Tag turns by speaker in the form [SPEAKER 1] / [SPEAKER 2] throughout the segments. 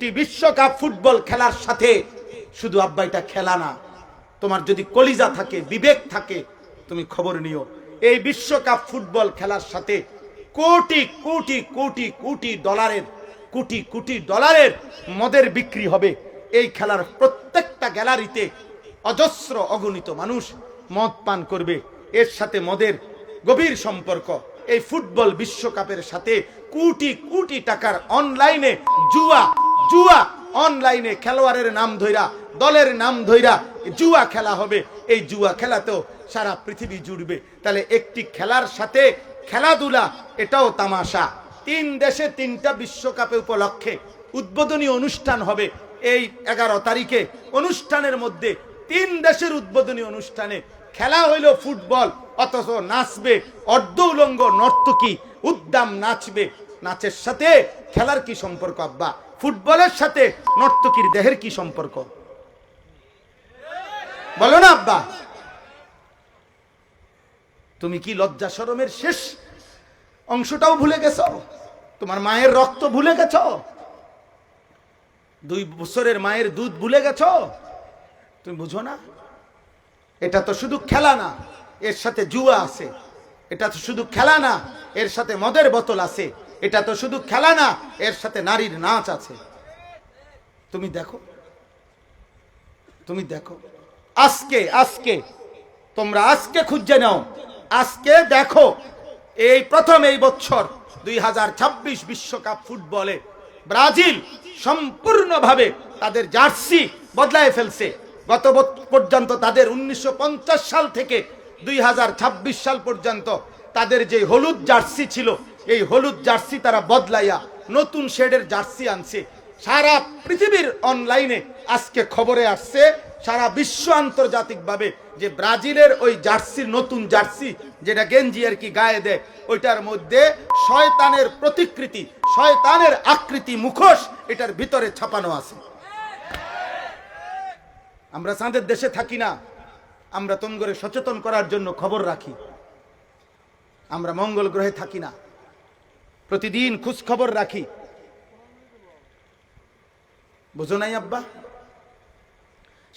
[SPEAKER 1] একটি বিশ্বকাপ ফুটবল খেলার সাথে শুধু আব্বা এটা খেলা না, তোমার যদি কলিজা থাকে, বিবেক থাকে, তুমি খবর নিও, এই বিশ্বকাপ ফুটবল খেলার সাথে কোটি কোটি কোটি কোটি ডলারের, কোটি কোটি ডলারের মদের বিক্রি হবে। এই খেলার প্রত্যেকটা গ্যালারিতে অজস্র অগণিত মানুষ মদ পান করবে। এর সাথে মদের গভীর সম্পর্ক। এই ফুটবল বিশ্বকাপের সাথে কোটি কোটি টাকার অনলাইনে জুয়া, জুয়া অনলাইনে খেলোয়াড়ের নাম ধইরা, দলের নাম ধইরা জুয়া খেলা হবে। এই জুয়া খেলাতেও সারা পৃথিবী জুড়বে। তাহলে একটি খেলার সাথে খেলাধুলা, এটাও তামাশা। 3 দেশে 3টা বিশ্বকাপে উপলক্ষে উদ্বোধনী অনুষ্ঠান হবে এই 11 তারিখে। অনুষ্ঠানের মধ্যে 3 দেশের উদ্বোধনী অনুষ্ঠানে খেলা হইল ফুটবল, অথচ নাচবে অর্ধ উলঙ্গ নর্তকী, উদ্দাম নাচবে। নাচের সাথে খেলার কি সম্পর্ক আব্বা? ফুটবলের সাথে নর্তকীর দেহের কি সম্পর্ক? বলো না আব্বা। তুমি কি লজ্জা শরমের শেষ অংশটাও ভুলে গেছো? তোমার মায়ের রক্ত ভুলে গেছো? 2 বছরের মায়ের দুধ ভুলে গেছো? তুমি বুঝো না? এটা তো শুধু খেলা না, এর সাথে জুয়া আছে। এটা তো শুধু খেলা না, এর সাথে মদের বোতল আছে। এটা তো শুধু খেলা না, এর সাথে নারীর নাচ আছে। তুমি দেখো, তুমি দেখো। আজকে আজকে তোমরা আজকে খুঁজে নাও, আজকে দেখো, এই প্রথম এই বছর 2026 বিশ্বকাপ ফুটবলে ব্রাজিল সম্পূর্ণভাবে তাদের জার্সি বদলায় ফেলছে। গত পর্যন্ত তাদের 1950 সাল থেকে 2026 সাল পর্যন্ত তাদের যে হলুদ জার্সি ছিল, এই হলুদ জার্সি তারা বদলাইয়া নতুন শেডের জার্সি আনছে। সারা পৃথিবীর অনলাইনে আজকে খবরে আসছে, সারা বিশ্ব আন্তর্জাতিকভাবে, যে ব্রাজিলের ওই জার্সির, নতুন জার্সি যেটা গেঞ্জি আর কি গায়ে দেয়, ওইটার মধ্যে শয়তানের প্রতিকৃতি, শয়তানের আকৃতি, মুখোশ এটার ভিতরে ছাপানো আছে। আমরা চাঁদের দেশে থাকি না, আমরা তোমগরে সচেতন করার জন্য খবর রাখি। আমরা মঙ্গল গ্রহে থাকি না, প্রতিদিন খোঁজ খবর রাখি। বুঝো নাই আব্বা?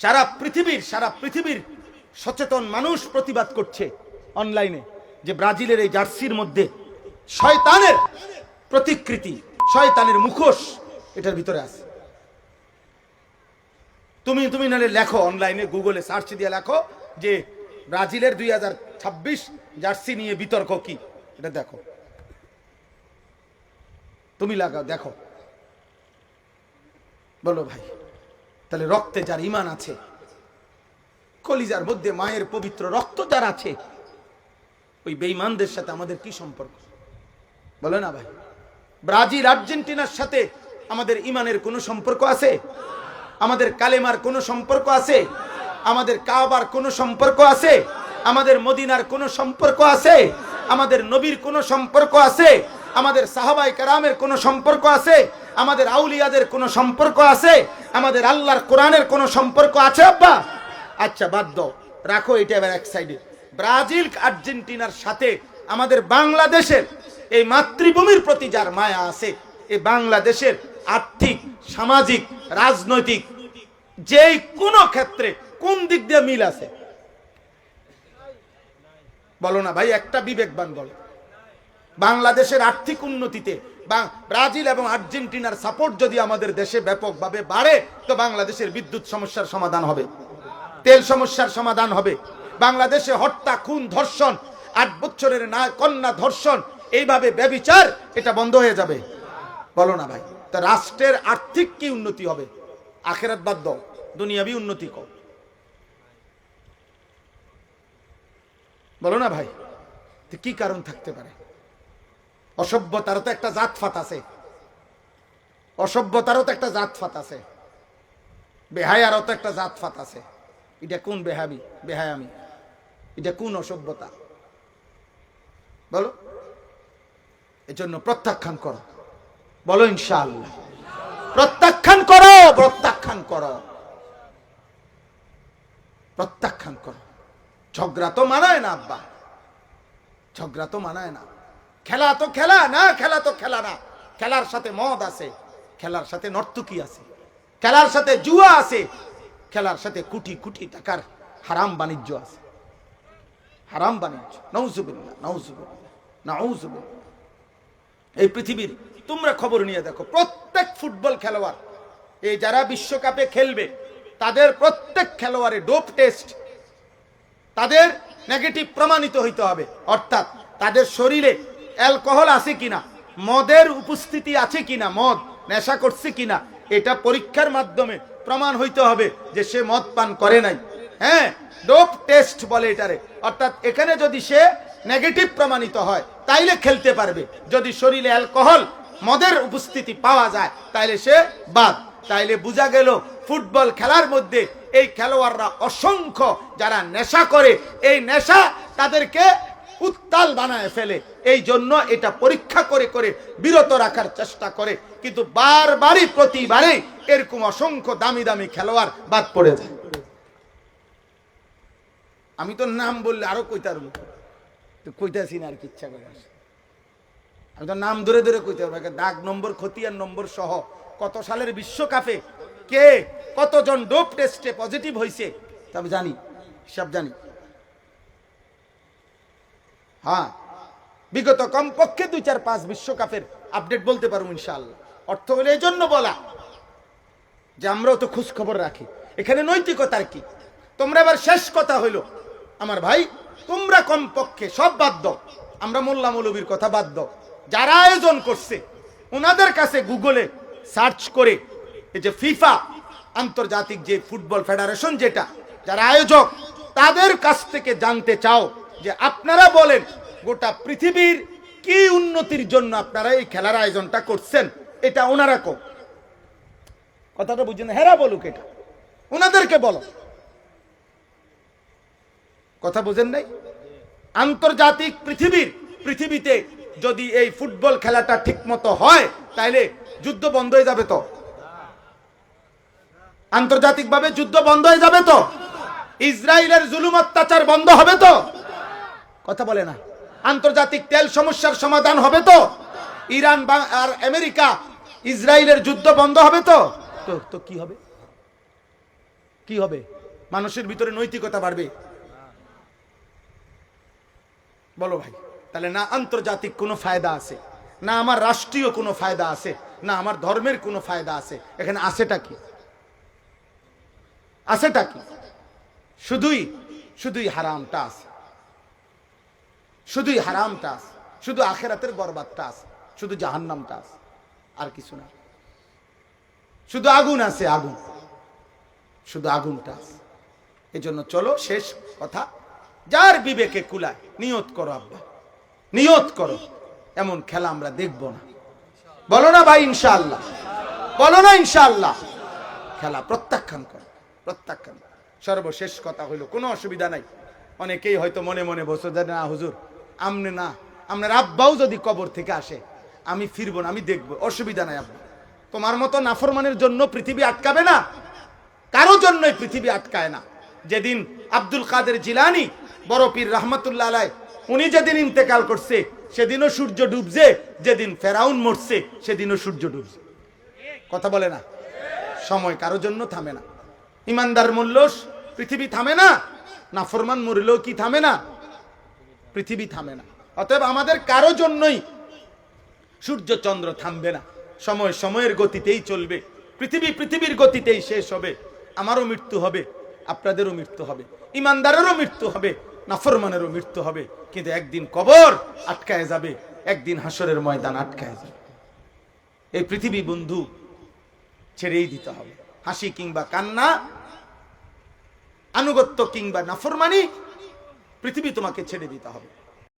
[SPEAKER 1] সারা পৃথিবীর সচেতন মানুষ প্রতিবাদ করছে অনলাইনে যে ব্রাজিলের এই জার্সির মধ্যে শয়তানের প্রতিকৃতি, শয়তানের মুখোশ এটার ভিতরে আছে। তুমি নালে লেখো অনলাইনে, গুগলে সার্চ দিয়ে লেখো যে ব্রাজিলের 2026 জার্সি নিয়ে বিতর্ক কি, এটা দেখো। তুমি লাগাও, দেখো। বলো ভাই, তাহলে রক্তে যার ঈমান আছে, কলিজার মধ্যে মায়ের পবিত্র রক্ত যার আছে, ওই বেঈমানদের সাথে আমাদের কি সম্পর্ক? বলো না ভাই। ব্রাজিল আর্জেন্টিনার সাথে আমাদের ঈমানের কোনো সম্পর্ক আছে? আমাদের কালেমার কোনো সম্পর্ক আছে? আমাদের কাবার কোনো সম্পর্ক আছে? আমাদের মদিনার কোনো সম্পর্ক আছে? আমাদের নবীর কোনো সম্পর্ক আছে? আমাদের সাহাবায়ে কেরামের কোনো সম্পর্ক আছে? আমাদের আউলিয়াদের কোনো সম্পর্ক আছে? আমাদের আল্লাহর কোরআনের কোনো সম্পর্ক আছে আব্বা? আচ্ছা বাদ দাও, রাখো এটা এবার এক সাইডে। ব্রাজিল আর্জেন্টিনার সাথে আমাদের বাংলাদেশের এই মাতৃভূমির প্রতি যার মায়া আছে, এই বাংলাদেশের আর্থিক, সামাজিক, রাজনৈতিক যেই কোনো ক্ষেত্রে কোন দিক দিয়ে মিল আছে? বলো না ভাই, একটা বিবেকবান বলো। বাংলাদেশের আর্থিক উন্নতিতে ব্রাজিল এবং আর্জেন্টিনার সাপোর্ট যদি আমাদের দেশে ব্যাপকভাবে বাড়ে, তো বাংলাদেশের বিদ্যুৎ সমস্যার সমাধান হবে, তেল সমস্যার সমাধান হবে। বাংলাদেশে হত্যা, খুন, ধর্ষণ, 8 বছরের কন্যা ধর্ষণ, এইভাবে ব্যভিচার, এটা বন্ধ হয়ে যাবে। বলো না ভাই। তা রাষ্ট্রের আর্থিক কি উন্নতি হবে? আখেরাত বাদ দাও, দুনিয়াবি উন্নতি কর। বলো না ভাই। কি কারণ থাকতে পারে? অসভ্যতারও তো একটা জাতফাত আছে, অসভ্যতারও তো একটা জাতফাত আছে, বেহায়ারও তো একটা জাতফাত আছে। এটা কোন বেহায়ামি? এটা কোন অসভ্যতা? বলো। এজন্য প্রত্যাখ্যান করো। বলো ইনশাআল্লাহ। প্রত্যাখ্যান করো, প্রত্যাখ্যান করো, প্রত্যাখ্যান করো। ঝগড়া তো মানায় না আব্বা, ঝগড়া তো মানায় না। খেলা তো খেলা না, খেলা তো খেলা না। খেলার সাথে মদ আছে, খেলার সাথে নর্তকী আছে, খেলার সাথে জুয়া আছে, খেলার সাথে কোটি কোটি টাকার হারাম বাণিজ্য আছে, হারাম বাণিজ্য। নাউজুবিল্লাহ, নাউজুবিল্লাহ, নাউজুবিল্লাহ। এই পৃথিবীর তোমরা খবর নিয়ে দেখো, প্রত্যেক ফুটবল খেলোয়াড়, এই যারা বিশ্বকাপে খেলবে তাদের প্রত্যেক খেলোয়াড়ের ডোপ টেস্ট, তাদের নেগেটিভ প্রমাণিত হইতে হবে। অর্থাৎ তাদের শরীরে অ্যালকোহল আছে কিনা, মদের উপস্থিতি আছে কিনা, মদ নেশা করছে কিনা, এটা পরীক্ষার মাধ্যমে প্রমাণ হইতে হবে যে সে মদ পান করে নাই। হ্যাঁ, ডোপ টেস্ট বলে এটারে। অর্থাৎ এখানে যদি সে নেগেটিভ প্রমাণিত হয় তাইলে খেলতে পারবে। যদি শরীরে অ্যালকোহল, মদের উপস্থিতি পাওয়া যায় তাইলে সে বাদ। তাইলে বোঝা গেল ফুটবল খেলার মধ্যে এই খেলোয়াড়রা অসংখ্য যারা নেশা করে, এই নেশা তাদেরকে উত্তাল বানায় ফেলে। এই জন্য এটা পরীক্ষা করে করে বিরত রাখার চেষ্টা করে, কিন্তু বারবারই প্রতিবারে এরকম অসংখ্য দামি দামি খেলোয়াড় বাদ পড়ে যায়। আমি তো নাম বললে আরো কইতে পারবো, কইতেছি না আর কি, ইচ্ছা করে আসে। আমি তো নাম ধরে ধরে কইতে পারবো, দাগ নম্বর, খতিয়ান নম্বর সহ কত সালের বিশ্বকাপে কে কতজন ডোপ টেস্টে পজিটিভ হয়েছে তবে জানি, সব জানি। হ্যাঁ, বিগত কমপক্ষে 2-4-5 বিশ্বকাপের আপডেট বলতে পারবো ইনশাআল্লাহ। অর্থ হলো এই জন্য বলা যে আমরাও তো খোঁজ খবর রাখি। এখানে নৈতিকতার কি? তোমরা এবার শেষ কথা হইলো আমার ভাই, তোমরা কমপক্ষে সব বাদ দাও, আমরা মোল্লা মৌলবীর কথা বাদ দাও, যারা আয়োজন করছে ওনাদের কাছে গুগলে সার্চ করে, এই যে ফিফা আন্তর্জাতিক যে ফুটবল ফেডারেশন, যেটা যারা আয়োজক, তাদের কাছ থেকে জানতে চাও যে আপনারা বলেন গোটা পৃথিবীর কি উন্নতির জন্য আপনারা এই খেলার আয়োজনটা করছেন, এটা ওনারা কো, কথাটা বুঝছেন? হেরা বলুক, এটা ওনাদেরকে বলো, কথা বুঝেন নাই? আন্তর্জাতিক পৃথিবীতে যদি এই ফুটবল খেলাটা ঠিক মতো হয় তাহলে যুদ্ধ বন্ধ হয়ে যাবে তো, আন্তর্জাতিকভাবে যুদ্ধ বন্ধ হয়ে যাবে তো, ইসরায়েলের জুলুম অত্যাচার বন্ধ হবে তো, কথা বলে না? আন্তর্জাতিক তেল সমস্যার সমাধান হবে তো, ইরান আর আমেরিকা ইসরায়েলের যুদ্ধ বন্ধ হবে তো। তো কি হবে? কি হবে? মানুষের ভিতরে নৈতিকতা বাড়বে। বলো ভাই, তাহলে না আন্তর্জাতিক কোনো ফায়দা আছে, না আমার রাষ্ট্রীয় কোনো ফায়দা আছে, না আমার ধর্মের কোনো ফায়দা আছে। এখানে আছেটা কি? আছেটা কি? শুধুই হারামটা আছে, শুধুই হারামটা আছে, শুধু আখেরাতের বরবাদটা আছে, শুধু জাহান্নামটা আছে, আর কিছু না। শুধু আগুন আছে, আগুন, শুধু আগুনটা আছে। এই জন্য চলো শেষ কথা, যার বিবেকে কুলায় নিয়ত করো, আব্বা নিয়ত করো, এমন খেলা আমরা দেখব না। বলো না ভাই ইনশাআল্লাহ? বলো না ইনশাআল্লাহ? খেলা প্রত্যাখ্যান করো, প্রত্যাখ্যান। সর্বশেষ কথা হইল, কোনো অসুবিধা নাই, অনেকেই হয়তো মনে মনে বসে যায়, না হুজুর আমনে না, আপনার আব্বাও যদি কবর থেকে আসে আমি ফিরবো না, আমি দেখবো। অসুবিধা নাই আব্বা, তোমার মতো নাফরমানের জন্য পৃথিবী আটকাবে না, কারো জন্যই পৃথিবী আটকায় না। যেদিন আব্দুল কাদের জিলানী বড় পীর রহমতুল্লাহ আলাইহি উনি যেদিন ইন্তেকাল করছে সেদিনও সূর্য ডুবছে, যেদিন ফেরাউন মরছে সেদিনও সূর্য ডুবছে। কথা বলে না? সময় কারো জন্য থামে না। ইমানদার মূল্য পৃথিবী থামে না, নাফরমান মরলেও কি থামে না? পৃথিবী থামে না। অতএব আমাদের কারো জন্যই সূর্য চন্দ্র থামবে না, সময় সময়ের গতিতেই চলবে, পৃথিবীর গতিতেই শেষ হবে। আমারও মৃত্যু হবে, আপনাদেরও মৃত্যু হবে, ইমানদারেরও মৃত্যু হবে, নাফরমানেরও মৃত্যু হবে, কিন্তু একদিন কবর আটকায় যাবে, একদিন হাসরের ময়দান আটকায় যাবে। এই পৃথিবী বন্ধু ছেড়েই দিতে হবে। হাসি কিংবা কান্না, আনুগত্য কিংবা নাফরমানি, পৃথিবী তোমাকে ছেড়ে দিতে হবে।